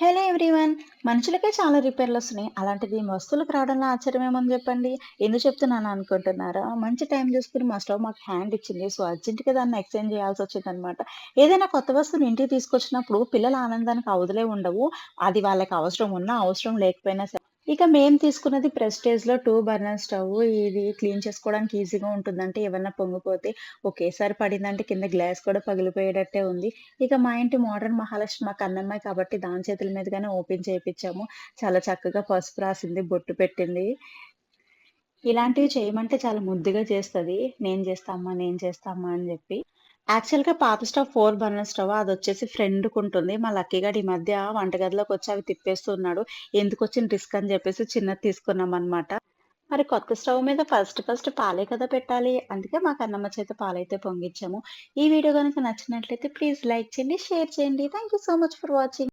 Hello everyone. మనుషులకే చాలా రిపేర్‌లొస్తున్నాయి. అలాంటిది వస్తువులకు రావడంలో ఆశ్చర్యం ఏముంది జెప్పండి? ఎందుకు చెప్తున్నాను అనుకుంటున్నారా? మంచి టైం జూసుకొని మా స్టవ్ మాకు హ్యాండ్ ఇచ్చింది. సో, అర్జెంట్‌గా దాన్ని ఎక్స్‌చేంజ్ జేయాల్సొచ్చిందనమాట. ఏదైనా కొత్త వస్తువుని ఇంటికి తీసుకొచ్చినప్పుడు పిల్లల ఆనందానికి అవధులే ఉండవు. అది వాళ్ళకి అవసరం ఉన్నా, అవసరం లేకపోయినా సరే. ఇక మేము తీసుకున్నది ప్రెస్టేజ్‌లో 2 బర్నర్ స్టవ్. ఇది క్లీన్ చేసుకోవడానికి ఈజీగా ఉంటుందంటే ఏవన్నా పొంగిపోతే ఒకేసారి పడిందంటే కింద గ్లాస్ కూడా పగిలిపోయేటట్టే ఉంది. ఇక మా ఇంటి మోడర్న్ మహాలక్ష్మి మా కన్నమ్మాయి కాబట్టి దాని చేతుల మీదుగానే ఓపెన్ చేపిచ్చాము. చాలా చక్కగా పసుపు రాసింది, బొట్టు పెట్టింది. ఇలాంటివి చేయమంటే చాలా ముద్దుగా చేస్తది. "నేను చేస్తా అమ్మా, నేను చేస్తా అమ్మా" అని జెప్పి. యాక్చువల్‌గా పాత స్టవ్ 4 బర్నర్ స్టవ్. అదొచ్చేసి ఫ్రెండ్‌కుంటుంది. మా లక్కీ గాడు ఈ మధ్య వంటగదిలోకొచ్చి అవి తిప్పేస్తున్నాడు. ఎందుకొచ్చిన రిస్క్ అని జెప్పేసి చిన్నది తీసుకున్నామనమాట. మరి కొత్త స్టవ్ మీద ఫస్ట్ ఫస్ట్ పాలే కదా పెట్టాలి. అందుకే మా కన్నమ్మ చేత పాలైతే పొంగిచ్చాము. ఈ వీడియో గనుక నచ్చినట్లయితే ప్లీజ్ లైక్ చేయండి, షేర్ చేయండి. Thank you so much for watching.